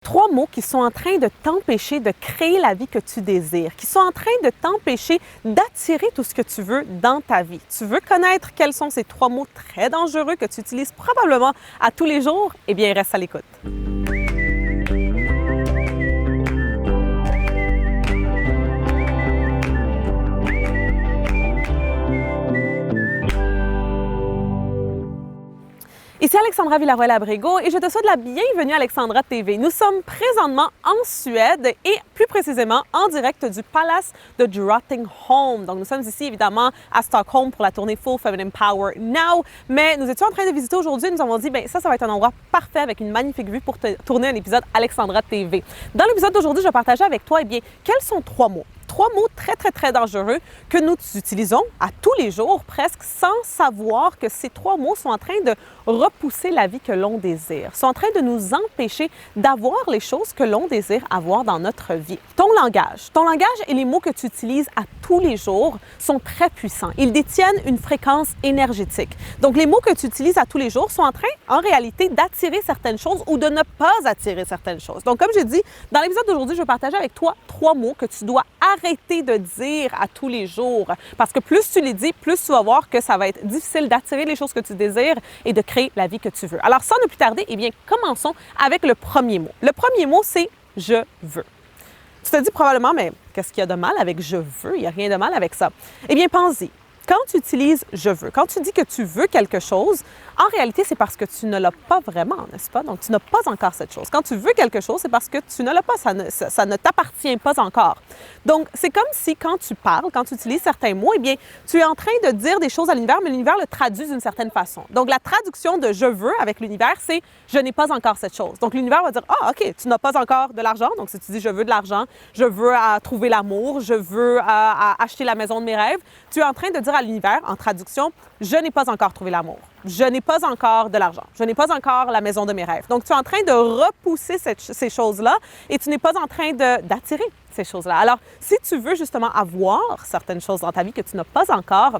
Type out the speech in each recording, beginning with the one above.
Trois mots qui sont en train de t'empêcher de créer la vie que tu désires, qui sont en train de t'empêcher d'attirer tout ce que tu veux dans ta vie. Tu veux connaître quels sont ces trois mots très dangereux que tu utilises probablement à tous les jours? Eh bien, reste à l'écoute. Ici Alexandra Villaroel-Abrego et je te souhaite la bienvenue à Alexandra TV. Nous sommes présentement en Suède et plus précisément en direct du Palace de Drottningholm. Donc nous sommes ici évidemment à Stockholm pour la tournée Full Feminine Power Now, mais nous étions en train de visiter aujourd'hui et nous avons dit ça va être un endroit parfait avec une magnifique vue pour tourner un épisode Alexandra TV. Dans l'épisode d'aujourd'hui, je vais partager avec toi quels sont trois mots. Trois mots très dangereux que nous utilisons à tous les jours, presque sans savoir que ces trois mots sont en train de repousser la vie que l'on désire, sont en train de nous empêcher d'avoir les choses que l'on désire avoir dans notre vie. Ton langage et les mots que tu utilises à tous les jours sont très puissants. Ils détiennent une fréquence énergétique. Donc, les mots que tu utilises à tous les jours sont en train, en réalité, d'attirer certaines choses ou de ne pas attirer certaines choses. Donc, comme je dis, dans l'épisode d'aujourd'hui, je vais partager avec toi trois mots que tu dois arrêter de dire à tous les jours. Parce que plus tu les dis, plus tu vas voir que ça va être difficile d'attirer les choses que tu désires et de créer la vie que tu veux. Alors, sans ne plus tarder, commençons avec le premier mot. Le premier mot, c'est « je veux ». Tu te dis probablement, mais qu'est-ce qu'il y a de mal avec « je veux », il n'y a rien de mal avec ça. Eh bien, pense-y. Quand tu utilises « je veux », quand tu dis que tu veux quelque chose, en réalité, c'est parce que tu ne l'as pas vraiment, n'est-ce pas? Donc, tu n'as pas encore cette chose. Quand tu veux quelque chose, c'est parce que tu ne l'as pas, ça ne t'appartient pas encore. Donc, c'est comme si quand tu parles, quand tu utilises certains mots, tu es en train de dire des choses à l'univers, mais l'univers le traduit d'une certaine façon. Donc, la traduction de « je veux » avec l'univers, c'est « je n'ai pas encore cette chose ». Donc, l'univers va dire « ah, OK, tu n'as pas encore de l'argent ». Donc, si tu dis « je veux de l'argent »,« je veux trouver l'amour »,« je veux acheter la maison de mes rêves », tu es en train de dire à l'univers, en traduction, « je n'ai pas encore trouvé l'amour ». Je n'ai pas encore de l'argent. Je n'ai pas encore la maison de mes rêves. Donc, tu es en train de repousser ces choses-là et tu n'es pas en train d'attirer ces choses-là. Alors, si tu veux justement avoir certaines choses dans ta vie que tu n'as pas encore,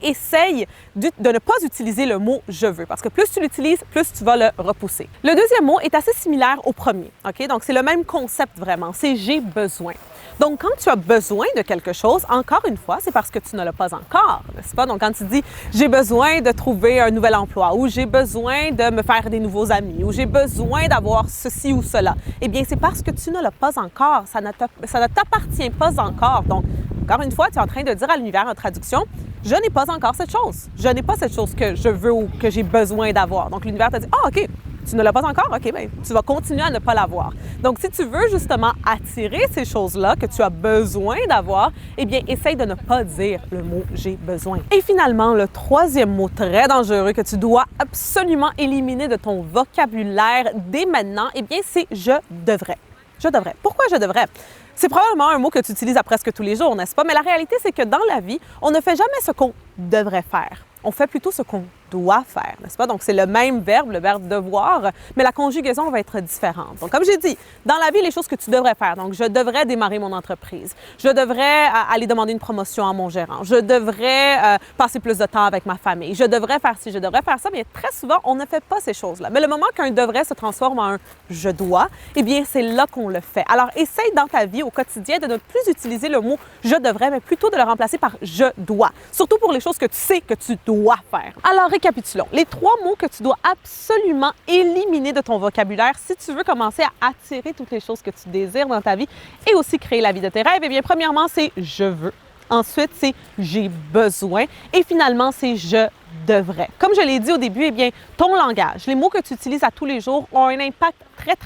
essaye de ne pas utiliser le mot « je veux » parce que plus tu l'utilises, plus tu vas le repousser. Le deuxième mot est assez similaire au premier. OK? Donc, c'est le même concept vraiment. C'est « j'ai besoin ». Donc, quand tu as besoin de quelque chose, encore une fois, c'est parce que tu ne l'as pas encore, n'est-ce pas? Donc, quand tu dis « j'ai besoin de trouver un nouvel emploi » ou « j'ai besoin de me faire des nouveaux amis » ou « j'ai besoin d'avoir ceci ou cela », c'est parce que tu ne l'as pas encore. Ça ne t'appartient pas encore. Donc, encore une fois, tu es en train de dire à l'univers en traduction « je n'ai pas encore cette chose. Je n'ai pas cette chose que je veux ou que j'ai besoin d'avoir. » Donc, l'univers te dit « ah, OK. Tu ne l'as pas encore? OK, tu vas continuer à ne pas l'avoir. » Donc, si tu veux justement attirer ces choses-là que tu as besoin d'avoir, essaye de ne pas dire le mot « j'ai besoin ». Et finalement, le troisième mot très dangereux que tu dois absolument éliminer de ton vocabulaire dès maintenant, c'est « je devrais ». Je devrais. Pourquoi je devrais? C'est probablement un mot que tu utilises à presque tous les jours, n'est-ce pas? Mais la réalité, c'est que dans la vie, on ne fait jamais ce qu'on devrait faire. On fait plutôt ce qu'on doit faire, n'est-ce pas? Donc, c'est le même verbe, le verbe devoir, mais la conjugaison va être différente. Donc, comme j'ai dit, dans la vie, les choses que tu devrais faire. Donc, je devrais démarrer mon entreprise. Je devrais aller demander une promotion à mon gérant. Je devrais passer plus de temps avec ma famille. Je devrais faire ci, je devrais faire ça. Mais très souvent, on ne fait pas ces choses-là. Mais le moment qu'un devrait se transforme en un je dois, c'est là qu'on le fait. Alors, essaye dans ta vie au quotidien de ne plus utiliser le mot je devrais, mais plutôt de le remplacer par je dois. Surtout pour les choses que tu sais que tu dois faire. Alors, récapitulons. Les trois mots que tu dois absolument éliminer de ton vocabulaire si tu veux commencer à attirer toutes les choses que tu désires dans ta vie et aussi créer la vie de tes rêves, premièrement, c'est « je veux ». Ensuite, c'est « j'ai besoin ». Et finalement, c'est « je devrais ». Comme je l'ai dit au début, ton langage, les mots que tu utilises à tous les jours ont un impact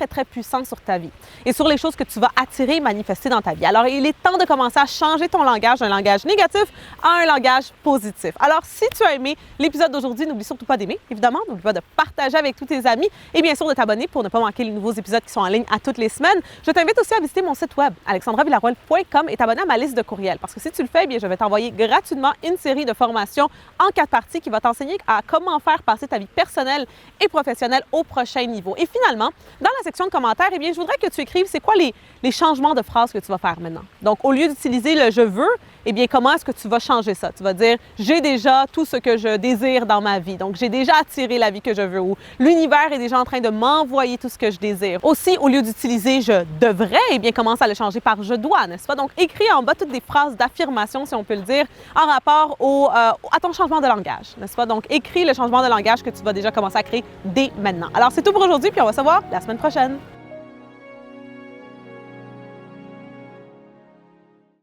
très puissant sur ta vie et sur les choses que tu vas attirer et manifester dans ta vie. Alors, il est temps de commencer à changer ton langage d'un langage négatif à un langage positif. Alors, si tu as aimé l'épisode d'aujourd'hui, n'oublie surtout pas d'aimer, évidemment, n'oublie pas de partager avec tous tes amis et bien sûr de t'abonner pour ne pas manquer les nouveaux épisodes qui sont en ligne à toutes les semaines. Je t'invite aussi à visiter mon site web, alexandravillaroel.com et t'abonner à ma liste de courriels parce que si tu le fais, je vais t'envoyer gratuitement une série de formations en 4 parties qui va t'enseigner à comment faire passer ta vie personnelle et professionnelle au prochain niveau. Et finalement, dans la section de commentaires, je voudrais que tu écrives c'est quoi les changements de phrases que tu vas faire maintenant. Donc, au lieu d'utiliser le « je veux », eh bien, comment est-ce que tu vas changer ça? Tu vas dire, j'ai déjà tout ce que je désire dans ma vie. Donc, j'ai déjà attiré la vie que je veux ou l'univers est déjà en train de m'envoyer tout ce que je désire. Aussi, au lieu d'utiliser je devrais, eh bien, commence à le changer par je dois, n'est-ce pas? Donc, écris en bas toutes des phrases d'affirmation, si on peut le dire, en rapport à ton changement de langage, n'est-ce pas? Donc, écris le changement de langage que tu vas déjà commencer à créer dès maintenant. Alors, c'est tout pour aujourd'hui, puis on va se voir la semaine prochaine.